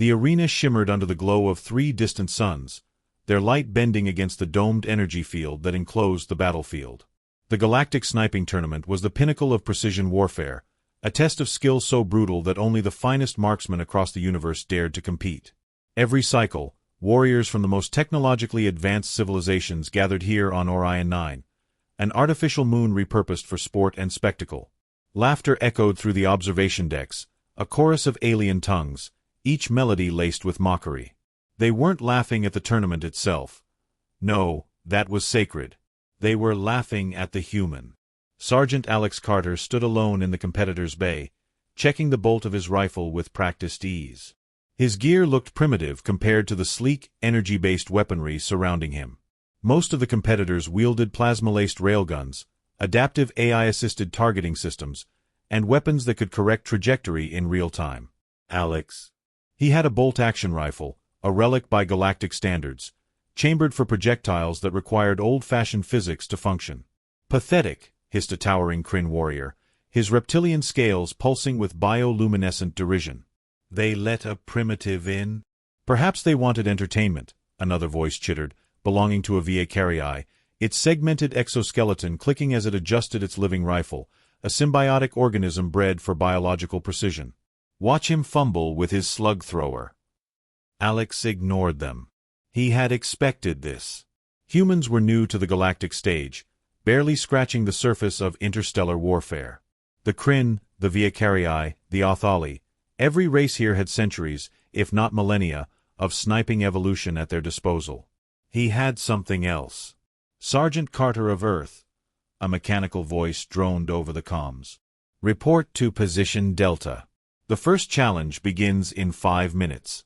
The arena shimmered under the glow of 3 distant suns, their light bending against the domed energy field that enclosed the battlefield. The Galactic sniping tournament was the pinnacle of precision warfare, a test of skill so brutal that only the finest marksmen across the universe dared to compete. Every cycle, warriors from the most technologically advanced civilizations gathered here on Orion 9, an artificial moon repurposed for sport and spectacle. Laughter echoed through the observation decks, a chorus of alien tongues, each melody laced with mockery. They weren't laughing at the tournament itself. No, that was sacred. They were laughing at the human. Sergeant Alex Carter stood alone in the competitor's bay, checking the bolt of his rifle with practiced ease. His gear looked primitive compared to the sleek, energy-based weaponry surrounding him. Most of the competitors wielded plasma-laced railguns, adaptive AI-assisted targeting systems, and weapons that could correct trajectory in real time. Alex. He had a bolt-action rifle, a relic by Galactic standards, chambered for projectiles that required old-fashioned physics to function. Pathetic, hissed a towering Kryn warrior, his reptilian scales pulsing with bioluminescent derision. They let a primitive in? Perhaps they wanted entertainment, another voice chittered, belonging to a HFY, its segmented exoskeleton clicking as it adjusted its living rifle, a symbiotic organism bred for biological precision. Watch him fumble with his slug thrower. Alex ignored them. He had expected this. Humans were new to the galactic stage, barely scratching the surface of interstellar warfare. The Kryn, the HFY, the Othali, every race here had centuries, if not millennia, of sniping evolution at their disposal. He had something else. Sergeant Carter of Earth. A mechanical voice droned over the comms. Report to Position Delta. The first challenge begins in 5 minutes.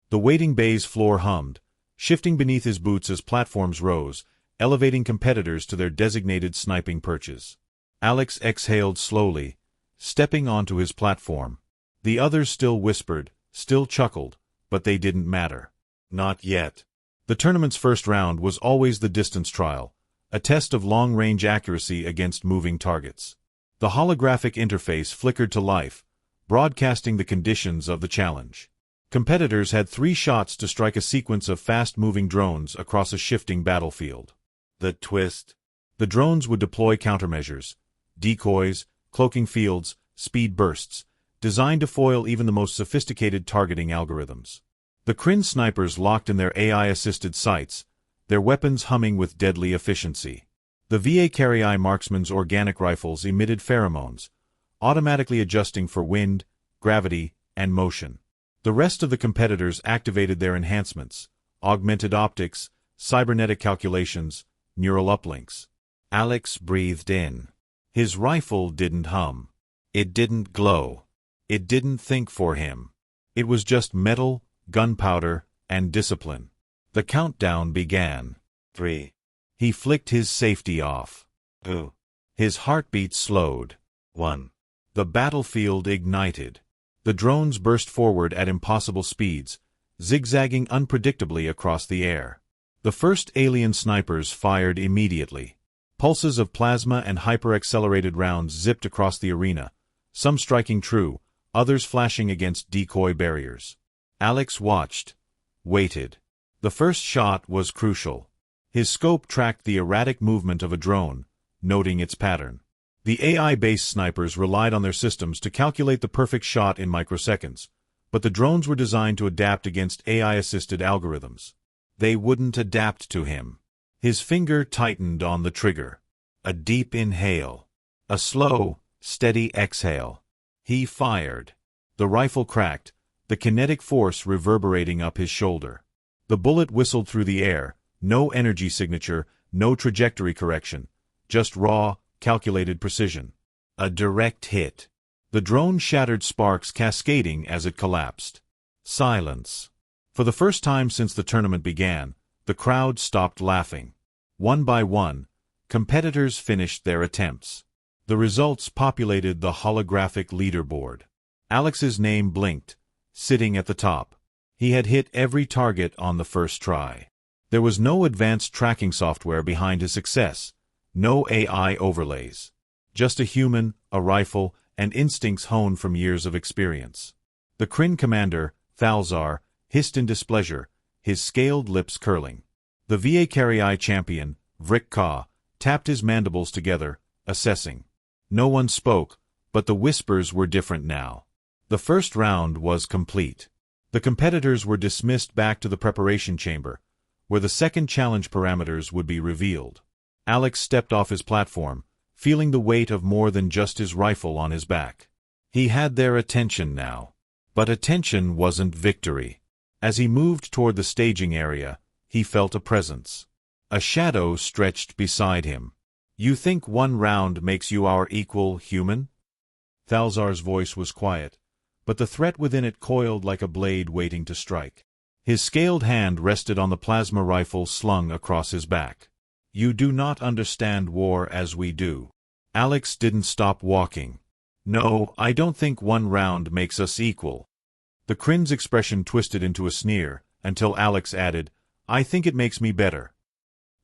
The waiting bay's floor hummed, shifting beneath his boots as platforms rose, elevating competitors to their designated sniping perches. Alex exhaled slowly, stepping onto his platform. The others still whispered, still chuckled, but they didn't matter. Not yet. The tournament's first round was always the distance trial, a test of long-range accuracy against moving targets. The holographic interface flickered to life, broadcasting the conditions of the challenge. Competitors had 3 shots to strike a sequence of fast-moving drones across a shifting battlefield. The twist. The drones would deploy countermeasures, decoys, cloaking fields, speed bursts, designed to foil even the most sophisticated targeting algorithms. The Kryn snipers locked in their AI-assisted sights, their weapons humming with deadly efficiency. The HFY Marksman's organic rifles emitted pheromones, automatically adjusting for wind, gravity, and motion. The rest of the competitors activated their enhancements, augmented optics, cybernetic calculations, neural uplinks. Alex breathed in. His rifle didn't hum. It didn't glow. It didn't think for him. It was just metal, gunpowder, and discipline. The countdown began. 3. He flicked his safety off. 2. His heartbeat slowed. 1. The battlefield ignited. The drones burst forward at impossible speeds, zigzagging unpredictably across the air. The first alien snipers fired immediately. Pulses of plasma and hyper-accelerated rounds zipped across the arena, some striking true, others flashing against decoy barriers. Alex watched, waited. The first shot was crucial. His scope tracked the erratic movement of a drone, noting its pattern. The AI-based snipers relied on their systems to calculate the perfect shot in microseconds, but the drones were designed to adapt against AI-assisted algorithms. They wouldn't adapt to him. His finger tightened on the trigger. A deep inhale. A slow, steady exhale. He fired. The rifle cracked, the kinetic force reverberating up his shoulder. The bullet whistled through the air, no energy signature, no trajectory correction, just raw, calculated precision. A direct hit. The drone shattered sparks cascading as it collapsed. Silence. For the first time since the tournament began, the crowd stopped laughing. One by one, competitors finished their attempts. The results populated the holographic leaderboard. Alex's name blinked, sitting at the top. He had hit every target on the first try. There was no advanced tracking software behind his success, no AI overlays. Just a human, a rifle, and instincts honed from years of experience. The Kryn commander, Thalzar hissed in displeasure, his scaled lips curling. The HFY champion, Vrik Ka, tapped his mandibles together, assessing. No one spoke, but the whispers were different now. The first round was complete. The competitors were dismissed back to the preparation chamber, where the second challenge parameters would be revealed. Alex stepped off his platform, feeling the weight of more than just his rifle on his back. He had their attention now. But attention wasn't victory. As he moved toward the staging area, he felt a presence. A shadow stretched beside him. "You think one round makes you our equal, human?" Thalzar's voice was quiet, but the threat within it coiled like a blade waiting to strike. His scaled hand rested on the plasma rifle slung across his back. "You do not understand war as we do." Alex didn't stop walking. "No, I don't think one round makes us equal." The Crin's expression twisted into a sneer, until Alex added, "I think it makes me better."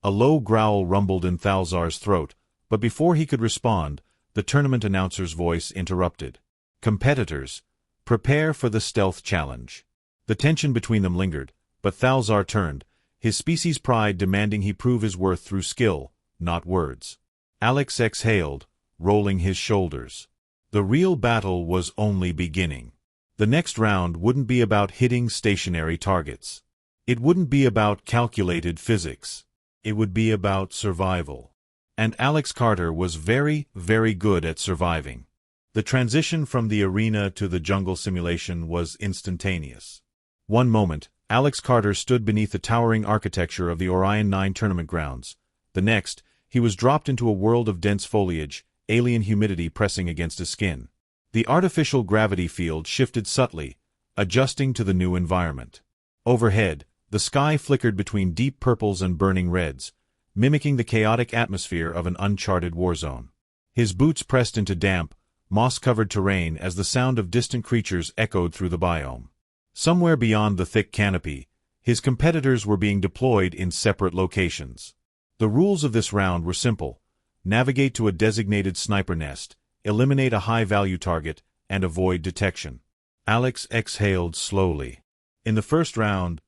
A low growl rumbled in Thalzar's throat, but before he could respond, the tournament announcer's voice interrupted. "Competitors, prepare for the stealth challenge." The tension between them lingered, but Thalzar turned, his species pride demanding he prove his worth through skill, not words. Alex exhaled, rolling his shoulders. The real battle was only beginning. The next round wouldn't be about hitting stationary targets. It wouldn't be about calculated physics. It would be about survival. And Alex Carter was very, very good at surviving. The transition from the arena to the jungle simulation was instantaneous. One moment, Alex Carter stood beneath the towering architecture of the Orion 9 tournament grounds. The next, he was dropped into a world of dense foliage, alien humidity pressing against his skin. The artificial gravity field shifted subtly, adjusting to the new environment. Overhead, the sky flickered between deep purples and burning reds, mimicking the chaotic atmosphere of an uncharted war zone. His boots pressed into damp, moss-covered terrain as the sound of distant creatures echoed through the biome. Somewhere beyond the thick canopy, his competitors were being deployed in separate locations. The rules of this round were simple: navigate to a designated sniper nest, eliminate a high-value target, and avoid detection. Alex exhaled slowly. In the first round,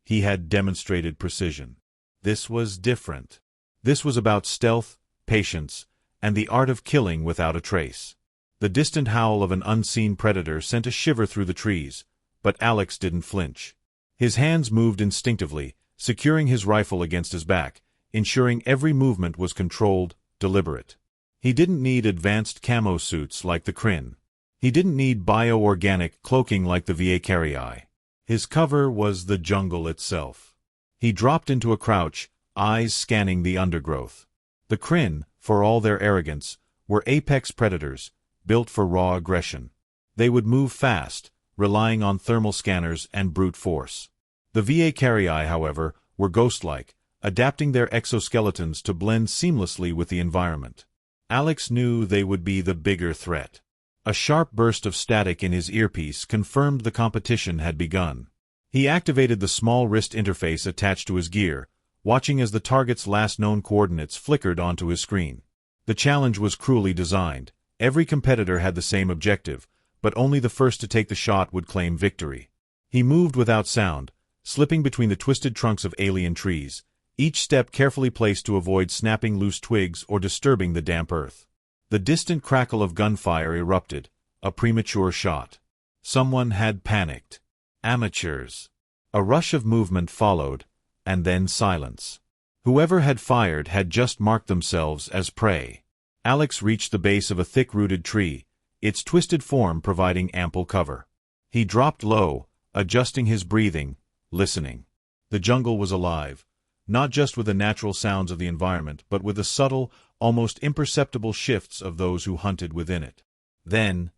he had demonstrated precision. This was different. This was about stealth, patience, and the art of killing without a trace. The distant howl of an unseen predator sent a shiver through the trees, but Alex didn't flinch. His hands moved instinctively, securing his rifle against his back, ensuring every movement was controlled, deliberate. He didn't need advanced camo suits like the Crin. He didn't need bio-organic cloaking like the HFY. His cover was the jungle itself. He dropped into a crouch, eyes scanning the undergrowth. The Crin, for all their arrogance, were apex predators, built for raw aggression. They would move fast, relying on thermal scanners and brute force. The HFY, however, were ghost-like, adapting their exoskeletons to blend seamlessly with the environment. Alex knew they would be the bigger threat. A sharp burst of static in his earpiece confirmed the competition had begun. He activated the small wrist interface attached to his gear, watching as the target's last known coordinates flickered onto his screen. The challenge was cruelly designed. Every competitor had the same objective, but only the first to take the shot would claim victory. He moved without sound, slipping between the twisted trunks of alien trees, each step carefully placed to avoid snapping loose twigs or disturbing the damp earth. The distant crackle of gunfire erupted, a premature shot. Someone had panicked. Amateurs. A rush of movement followed, and then silence. Whoever had fired had just marked themselves as prey. Alex reached the base of a thick-rooted tree, its twisted form providing ample cover. He dropped low, adjusting his breathing, listening. The jungle was alive, not just with the natural sounds of the environment, but with the subtle, almost imperceptible shifts of those who hunted within it. Then,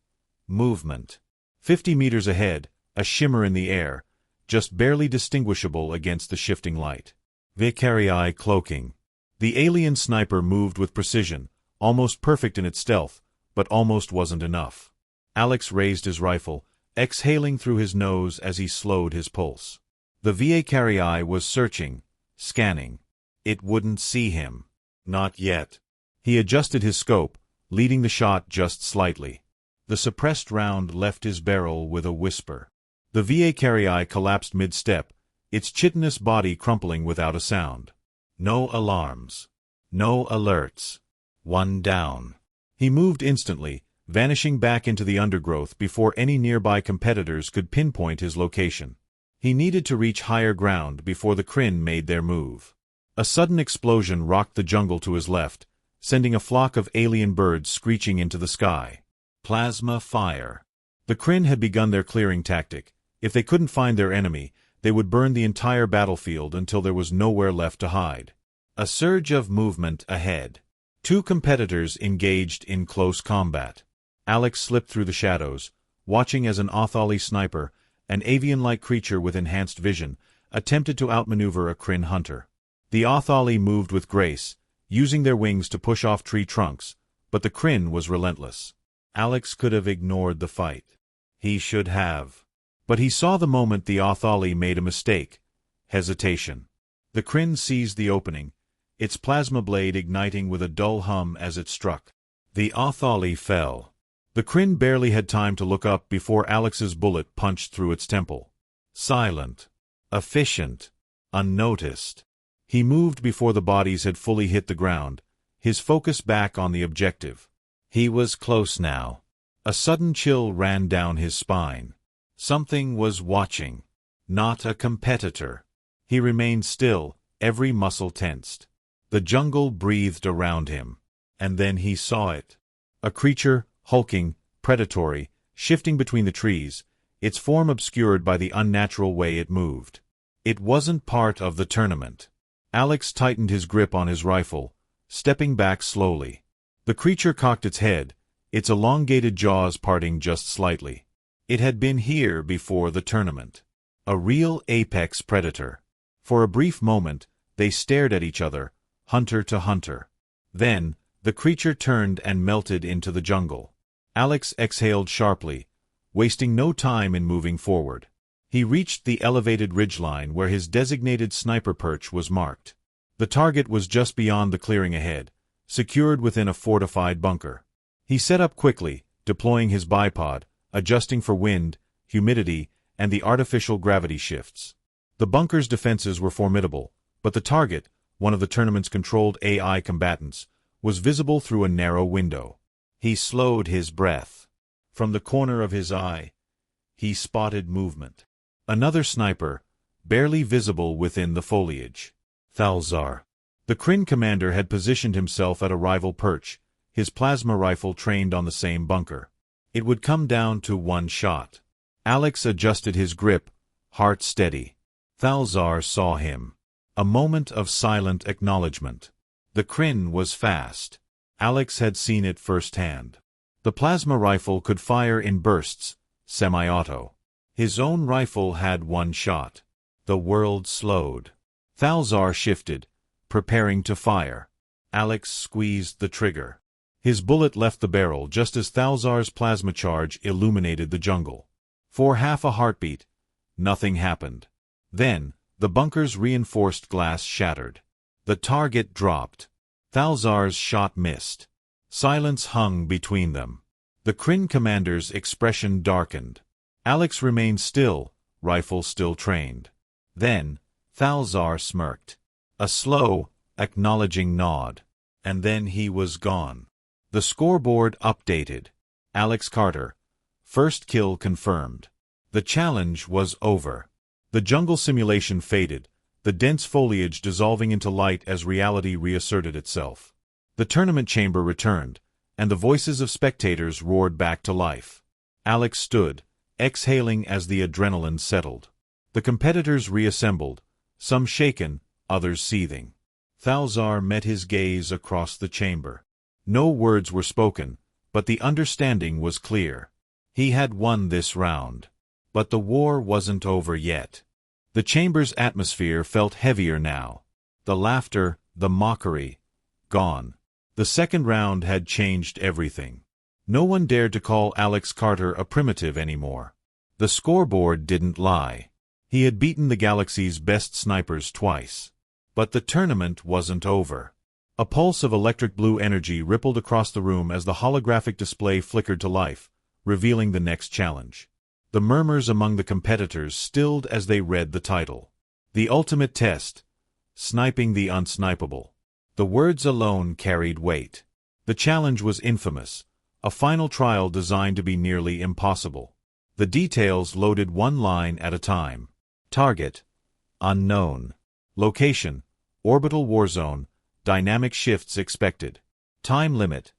movement. 50 meters ahead, a shimmer in the air, just barely distinguishable against the shifting light. HFY cloaking. The alien sniper moved with precision, almost perfect in its stealth, but almost wasn't enough. Alex raised his rifle, exhaling through his nose as he slowed his pulse. The HFY was searching, scanning. It wouldn't see him. Not yet. He adjusted his scope, leading the shot just slightly. The suppressed round left his barrel with a whisper. The VA carry collapsed mid-step, its chitinous body crumpling without a sound. No alarms. No alerts. One down. He moved instantly, vanishing back into the undergrowth before any nearby competitors could pinpoint his location. He needed to reach higher ground before the Kryn made their move. A sudden explosion rocked the jungle to his left, sending a flock of alien birds screeching into the sky. Plasma fire. The Kryn had begun their clearing tactic. If they couldn't find their enemy, they would burn the entire battlefield until there was nowhere left to hide. A surge of movement ahead. Two competitors engaged in close combat. Alex slipped through the shadows, watching as an Othali sniper, an avian-like creature with enhanced vision, attempted to outmaneuver a Kryn hunter. The Othali moved with grace, using their wings to push off tree trunks, but the Kryn was relentless. Alex could have ignored the fight. He should have. But he saw the moment the Othali made a mistake. Hesitation. The Kryn seized the opening, its plasma blade igniting with a dull hum as it struck. The Othali fell. The Kryn barely had time to look up before Alex's bullet punched through its temple. Silent. Efficient. Unnoticed. He moved before the bodies had fully hit the ground, his focus back on the objective. He was close now. A sudden chill ran down his spine. Something was watching. Not a competitor. He remained still, every muscle tensed. The jungle breathed around him. And then he saw it. A creature, hulking, predatory, shifting between the trees, its form obscured by the unnatural way it moved. It wasn't part of the tournament. Alex tightened his grip on his rifle, stepping back slowly. The creature cocked its head, its elongated jaws parting just slightly. It had been here before the tournament. A real apex predator. For a brief moment, they stared at each other, hunter to hunter. Then, the creature turned and melted into the jungle. Alex exhaled sharply, wasting no time in moving forward. He reached the elevated ridgeline where his designated sniper perch was marked. The target was just beyond the clearing ahead, secured within a fortified bunker. He set up quickly, deploying his bipod, adjusting for wind, humidity, and the artificial gravity shifts. The bunker's defenses were formidable, but the target, one of the tournament's controlled AI combatants, was visible through a narrow window. He slowed his breath. From the corner of his eye, he spotted movement. Another sniper, barely visible within the foliage. Thalzar. The Kryn commander had positioned himself at a rival perch, his plasma rifle trained on the same bunker. It would come down to one shot. Alex adjusted his grip, heart steady. Thalzar saw him. A moment of silent acknowledgement. The Kryn was fast. Alex had seen it firsthand. The plasma rifle could fire in bursts, semi-auto. His own rifle had one shot. The world slowed. Thalzar shifted, preparing to fire. Alex squeezed the trigger. His bullet left the barrel just as Thalzar's plasma charge illuminated the jungle. For half a heartbeat, nothing happened. Then, the bunker's reinforced glass shattered. The target dropped. Thalzar's shot missed. Silence hung between them. The Kryn commander's expression darkened. Alex remained still, rifle still trained. Then, Thalzar smirked. A slow, acknowledging nod. And then he was gone. The scoreboard updated. Alex Carter. First kill confirmed. The challenge was over. The jungle simulation faded, the dense foliage dissolving into light as reality reasserted itself. The tournament chamber returned, and the voices of spectators roared back to life. Alex stood, exhaling as the adrenaline settled. The competitors reassembled, some shaken, others seething. Thalzar met his gaze across the chamber. No words were spoken, but the understanding was clear. He had won this round. But the war wasn't over yet. The chamber's atmosphere felt heavier now. The laughter, the mockery, gone. The second round had changed everything. No one dared to call Alex Carter a primitive anymore. The scoreboard didn't lie. He had beaten the galaxy's best snipers twice. But the tournament wasn't over. A pulse of electric blue energy rippled across the room as the holographic display flickered to life, revealing the next challenge. The murmurs among the competitors stilled as they read the title. The ultimate test. Sniping the unsnipeable. The words alone carried weight. The challenge was infamous, a final trial designed to be nearly impossible. The details loaded one line at a time. Target. Unknown. Location. Orbital war zone. Dynamic shifts expected. Time limit.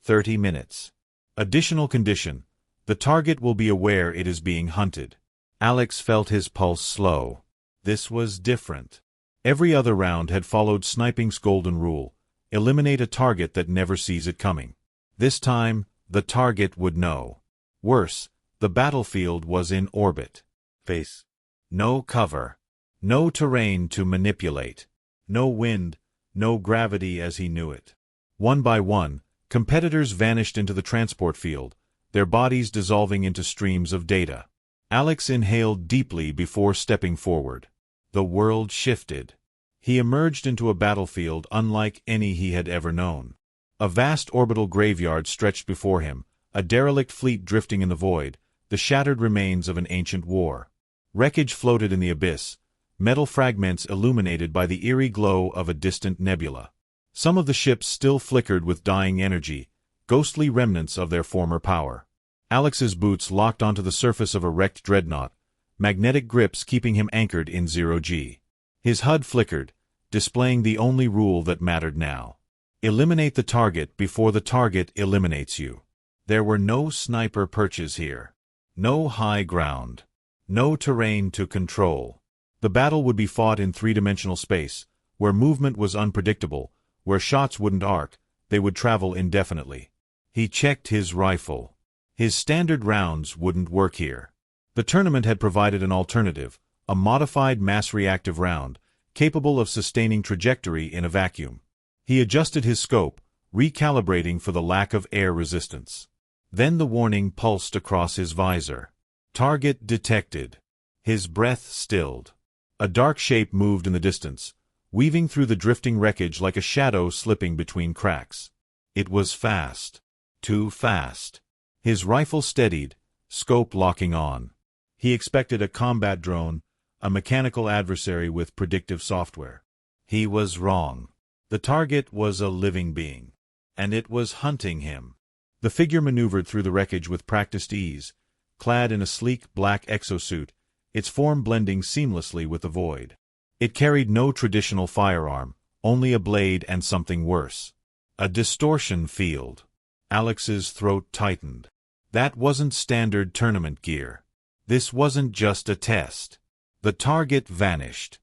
30 minutes. Additional condition. The target will be aware it is being hunted. Alex felt his pulse slow. This was different. Every other round had followed sniping's golden rule: eliminate a target that never sees it coming. This time, the target would know. Worse, the battlefield was in orbit. Face. No cover. No terrain to manipulate. No wind, no gravity as he knew it. One by one, competitors vanished into the transport field, their bodies dissolving into streams of data. Alex inhaled deeply before stepping forward. The world shifted. He emerged into a battlefield unlike any he had ever known. A vast orbital graveyard stretched before him, a derelict fleet drifting in the void, the shattered remains of an ancient war. Wreckage floated in the abyss, metal fragments illuminated by the eerie glow of a distant nebula. Some of the ships still flickered with dying energy, ghostly remnants of their former power. Alex's boots locked onto the surface of a wrecked dreadnought, magnetic grips keeping him anchored in 0G. His HUD flickered, displaying the only rule that mattered now. Eliminate the target before the target eliminates you. There were no sniper perches here. No high ground. No terrain to control. The battle would be fought in three-dimensional space, where movement was unpredictable, where shots wouldn't arc, they would travel indefinitely. He checked his rifle. His standard rounds wouldn't work here. The tournament had provided an alternative, a modified mass-reactive round, capable of sustaining trajectory in a vacuum. He adjusted his scope, recalibrating for the lack of air resistance. Then the warning pulsed across his visor. Target detected. His breath stilled. A dark shape moved in the distance, weaving through the drifting wreckage like a shadow slipping between cracks. It was fast. Too fast. His rifle steadied, scope locking on. He expected a combat drone, a mechanical adversary with predictive software. He was wrong. The target was a living being, and it was hunting him. The figure maneuvered through the wreckage with practiced ease, clad in a sleek black exosuit, its form blending seamlessly with the void. It carried no traditional firearm, only a blade and something worse. A distortion field. Alex's throat tightened. That wasn't standard tournament gear. This wasn't just a test. The target vanished.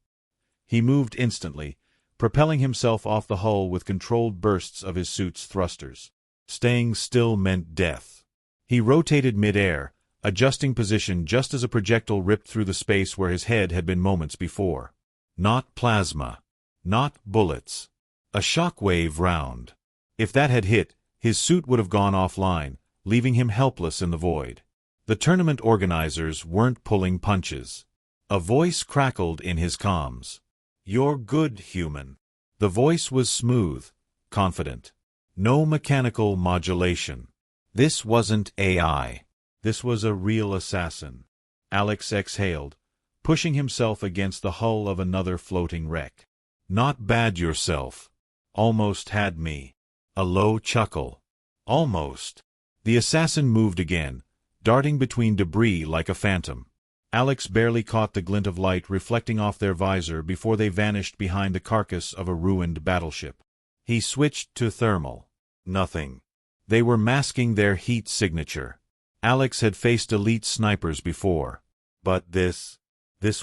He moved instantly, propelling himself off the hull with controlled bursts of his suit's thrusters. Staying still meant death. He rotated mid-air, adjusting position just as a projectile ripped through the space where his head had been moments before. Not plasma. Not bullets. A shockwave round. If that had hit, his suit would have gone offline, leaving him helpless in the void. The tournament organizers weren't pulling punches. A voice crackled in his comms. "You're good, human." The voice was smooth, confident. No mechanical modulation. This wasn't AI. This was a real assassin. Alex exhaled, pushing himself against the hull of another floating wreck. "Not bad yourself. Almost had me." A low chuckle. "Almost." The assassin moved again, darting between debris like a phantom. Alex barely caught the glint of light reflecting off their visor before they vanished behind the carcass of a ruined battleship. He switched to thermal. Nothing. They were masking their heat signature. Alex had faced elite snipers before. But this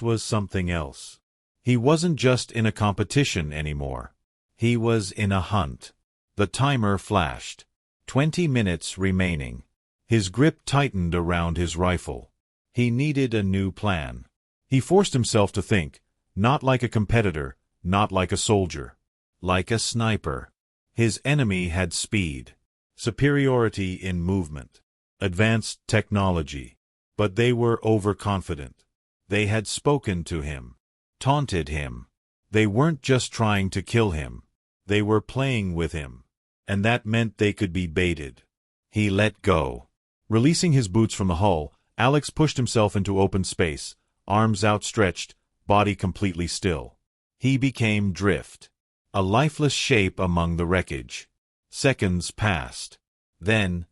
was something else. He wasn't just in a competition anymore. He was in a hunt. The timer flashed. 20 minutes remaining. His grip tightened around his rifle. He needed a new plan. He forced himself to think, not like a competitor, not like a soldier. Like a sniper. His enemy had speed. Superiority in movement. Advanced technology. But they were overconfident. They had spoken to him. Taunted him. They weren't just trying to kill him. They were playing with him. And that meant they could be baited. He let go. Releasing his boots from the hull, Alex pushed himself into open space, arms outstretched, body completely still. He became drift, a lifeless shape among the wreckage. Seconds passed. Then,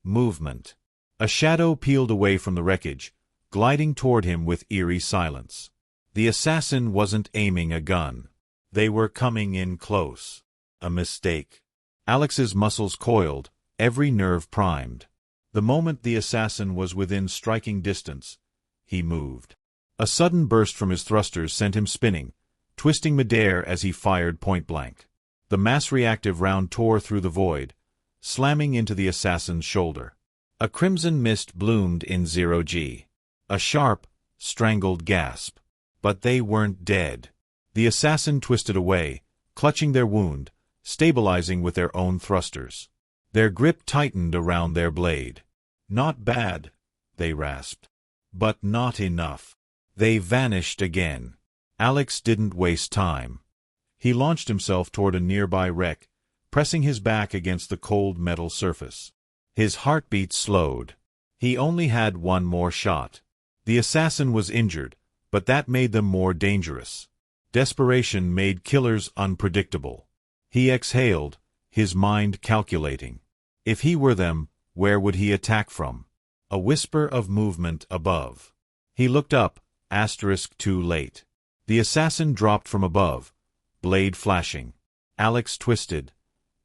movement. A shadow peeled away from the wreckage, gliding toward him with eerie silence. The assassin wasn't aiming a gun. They were coming in close. A mistake. Alex's muscles coiled, every nerve primed. The moment the assassin was within striking distance, he moved. A sudden burst from his thrusters sent him spinning, twisting midair as he fired point-blank. The mass-reactive round tore through the void, slamming into the assassin's shoulder. A crimson mist bloomed in 0G. A sharp, strangled gasp. But they weren't dead. The assassin twisted away, clutching their wound, stabilizing with their own thrusters. Their grip tightened around their blade. "Not bad," they rasped. "But not enough." They vanished again. Alex didn't waste time. He launched himself toward a nearby wreck, pressing his back against the cold metal surface. His heartbeat slowed. He only had one more shot. The assassin was injured, but that made them more dangerous. Desperation made killers unpredictable. He exhaled, his mind calculating. If he were them, where would he attack from? A whisper of movement above. He looked up, too late. The assassin dropped from above, blade flashing. Alex twisted.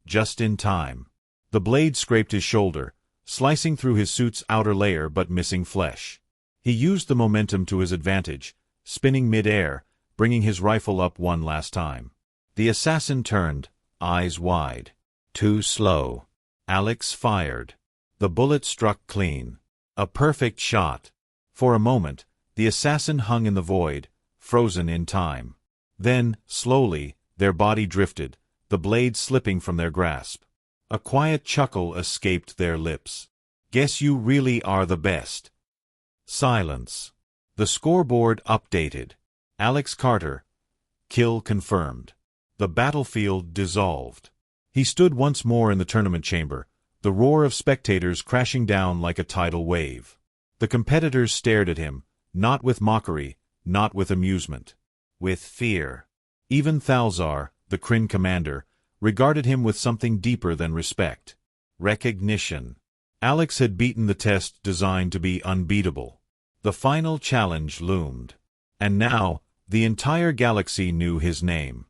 Just in time. The blade scraped his shoulder, slicing through his suit's outer layer but missing flesh. He used the momentum to his advantage, spinning mid-air, bringing his rifle up one last time. The assassin turned, eyes wide. Too slow. Alex fired. The bullet struck clean. A perfect shot. For a moment, the assassin hung in the void, frozen in time. Then, slowly, their body drifted, the blade slipping from their grasp. A quiet chuckle escaped their lips. "Guess you really are the best." Silence. The scoreboard updated. Alex Carter. Kill confirmed. The battlefield dissolved. He stood once more in the tournament chamber, the roar of spectators crashing down like a tidal wave. The competitors stared at him, not with mockery, not with amusement. With fear. Even Thalzar, the Kryn commander, regarded him with something deeper than respect. Recognition. Alex had beaten the test designed to be unbeatable. The final challenge loomed. And now, the entire galaxy knew his name.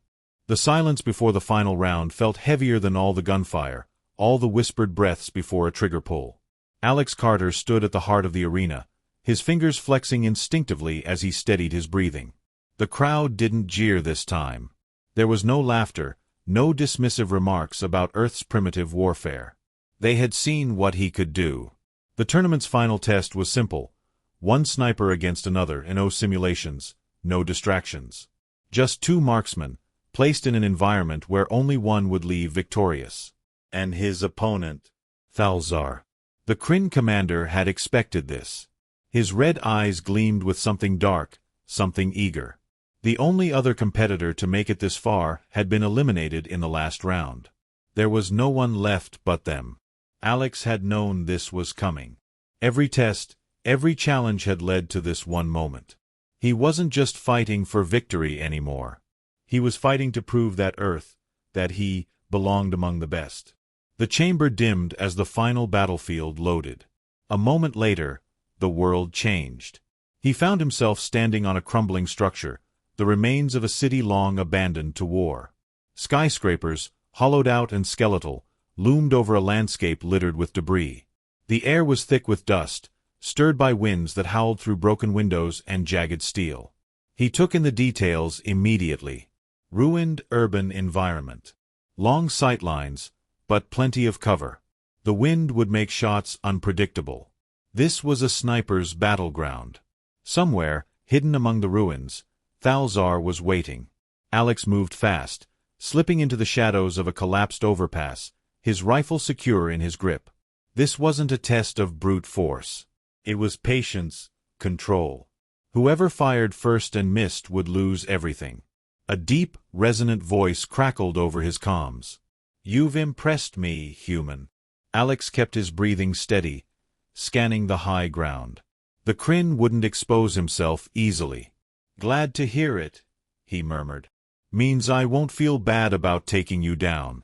The silence before the final round felt heavier than all the gunfire, all the whispered breaths before a trigger pull. Alex Carter stood at the heart of the arena, his fingers flexing instinctively as he steadied his breathing. The crowd didn't jeer this time. There was no laughter, no dismissive remarks about Earth's primitive warfare. They had seen what he could do. The tournament's final test was simple. One sniper against another, and no simulations, no distractions. Just two marksmen, placed in an environment where only one would leave victorious. And his opponent, Thalzar. The Kryn commander had expected this. His red eyes gleamed with something dark, something eager. The only other competitor to make it this far had been eliminated in the last round. There was no one left but them. Alex had known this was coming. Every test, every challenge had led to this one moment. He wasn't just fighting for victory anymore. He was fighting to prove that Earth, that he, belonged among the best. The chamber dimmed as the final battlefield loaded. A moment later, the world changed. He found himself standing on a crumbling structure, the remains of a city long abandoned to war. Skyscrapers, hollowed out and skeletal, loomed over a landscape littered with debris. The air was thick with dust, stirred by winds that howled through broken windows and jagged steel. He took in the details immediately. Ruined urban environment. Long sight lines, but plenty of cover. The wind would make shots unpredictable. This was a sniper's battleground. Somewhere, hidden among the ruins, Thalzar was waiting. Alex moved fast, slipping into the shadows of a collapsed overpass, his rifle secure in his grip. This wasn't a test of brute force. It was patience, control. Whoever fired first and missed would lose everything. A deep, resonant voice crackled over his comms. "You've impressed me, human." Alex kept his breathing steady, scanning the high ground. The Kryn wouldn't expose himself easily. "Glad to hear it," he murmured. "Means I won't feel bad about taking you down."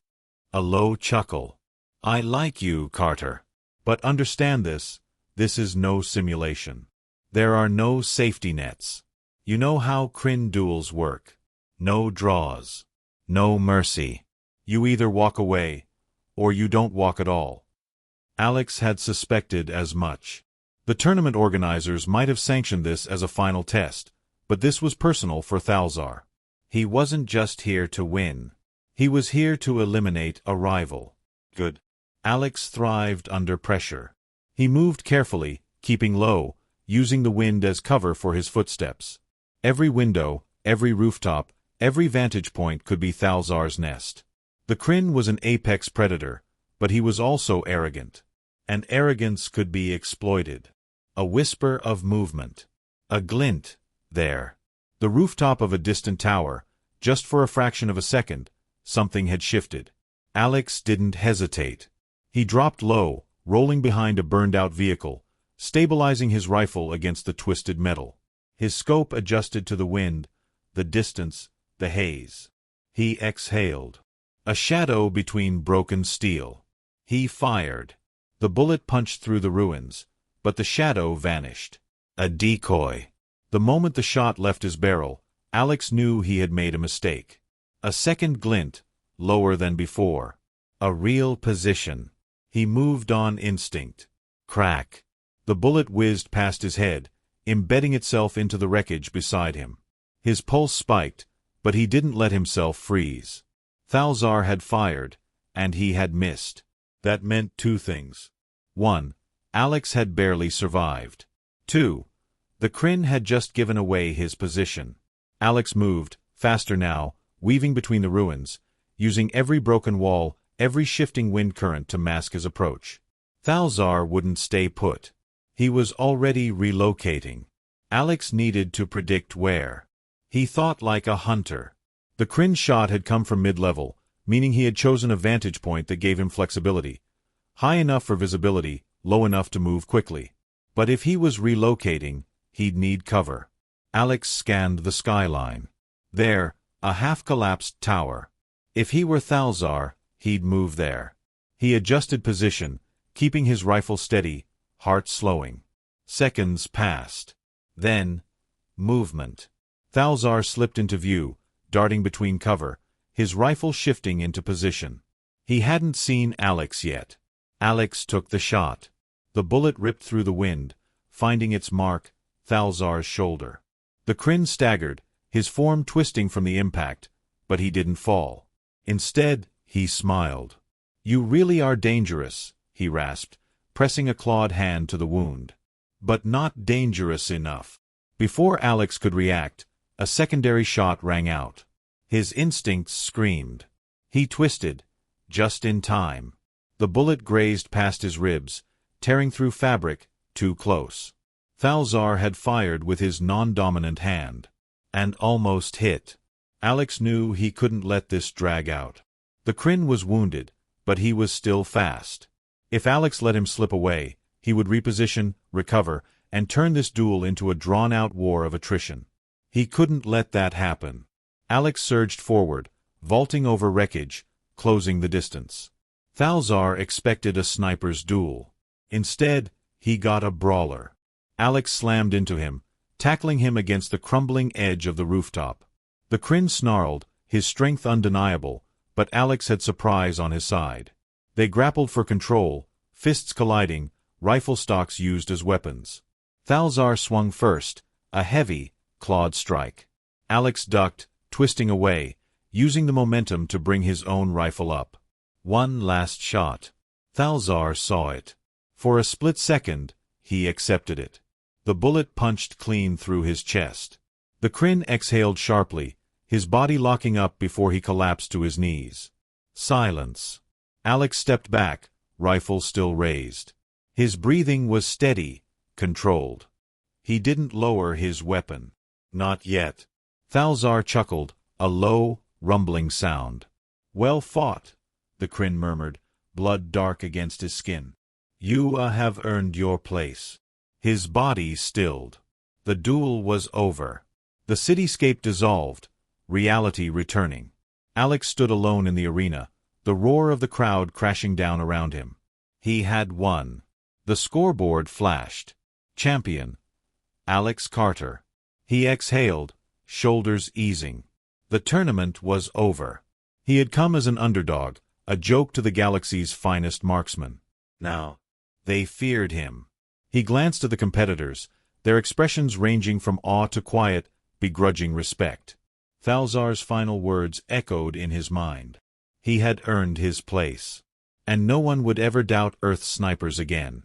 A low chuckle. "I like you, Carter. But understand this is no simulation. There are no safety nets. You know how Kryn duels work. No draws. No mercy. You either walk away, or you don't walk at all." Alex had suspected as much. The tournament organizers might have sanctioned this as a final test, but this was personal for Thalzar. He wasn't just here to win. He was here to eliminate a rival. Good. Alex thrived under pressure. He moved carefully, keeping low, using the wind as cover for his footsteps. Every window, every rooftop, every vantage point could be Thalzar's nest. The Kryn was an apex predator, but he was also arrogant. And arrogance could be exploited. A whisper of movement. A glint. There. The rooftop of a distant tower. Just for a fraction of a second, something had shifted. Alex didn't hesitate. He dropped low, rolling behind a burned-out vehicle, stabilizing his rifle against the twisted metal. His scope adjusted to the wind, the distance, the haze. He exhaled. A shadow between broken steel. He fired. The bullet punched through the ruins, but the shadow vanished. A decoy. The moment the shot left his barrel, Alex knew he had made a mistake. A second glint, lower than before. A real position. He moved on instinct. Crack. The bullet whizzed past his head, embedding itself into the wreckage beside him. His pulse spiked, but he didn't let himself freeze. Thalzar had fired, and he had missed. That meant two things. 1. Alex had barely survived. 2. The Kryn had just given away his position. Alex moved, faster now, weaving between the ruins, using every broken wall, every shifting wind current to mask his approach. Thalzar wouldn't stay put. He was already relocating. Alex needed to predict where. He thought like a hunter. The Kryn shot had come from mid-level, meaning he had chosen a vantage point that gave him flexibility. High enough for visibility, low enough to move quickly. But if he was relocating, he'd need cover. Alex scanned the skyline. There, a half-collapsed tower. If he were Thalzar, he'd move there. He adjusted position, keeping his rifle steady, heart slowing. Seconds passed. Then, movement. Thalzar slipped into view, darting between cover, his rifle shifting into position. He hadn't seen Alex yet. Alex took the shot. The bullet ripped through the wind, finding its mark, Thalzar's shoulder. The Kryn staggered, his form twisting from the impact, but he didn't fall. Instead, he smiled. "You really are dangerous," he rasped, pressing a clawed hand to the wound. "But not dangerous enough." Before Alex could react, a secondary shot rang out. His instincts screamed. He twisted, just in time. The bullet grazed past his ribs, tearing through fabric, too close. Thalzar had fired with his non-dominant hand. And almost hit. Alex knew he couldn't let this drag out. The Kryn was wounded, but he was still fast. If Alex let him slip away, he would reposition, recover, and turn this duel into a drawn-out war of attrition. He couldn't let that happen. Alex surged forward, vaulting over wreckage, closing the distance. Thalzar expected a sniper's duel. Instead, he got a brawler. Alex slammed into him, tackling him against the crumbling edge of the rooftop. The Kryn snarled, his strength undeniable, but Alex had surprise on his side. They grappled for control, fists colliding, rifle stocks used as weapons. Thalzar swung first, a heavy, clawed strike. Alex ducked, twisting away, using the momentum to bring his own rifle up. One last shot. Thalzar saw it. For a split second, he accepted it. The bullet punched clean through his chest. The Kryn exhaled sharply, his body locking up before he collapsed to his knees. Silence. Alex stepped back, rifle still raised. His breathing was steady, controlled. He didn't lower his weapon. Not yet. Thalzar chuckled, a low, rumbling sound. "Well fought," the Kryn murmured, blood dark against his skin. "You have earned your place." His body stilled. The duel was over. The cityscape dissolved, reality returning. Alex stood alone in the arena, the roar of the crowd crashing down around him. He had won. The scoreboard flashed. Champion, Alex Carter. He exhaled, shoulders easing. The tournament was over. He had come as an underdog, a joke to the galaxy's finest marksman. Now, they feared him. He glanced at the competitors, their expressions ranging from awe to quiet, begrudging respect. Thalzar's final words echoed in his mind. He had earned his place. And no one would ever doubt Earth's snipers again.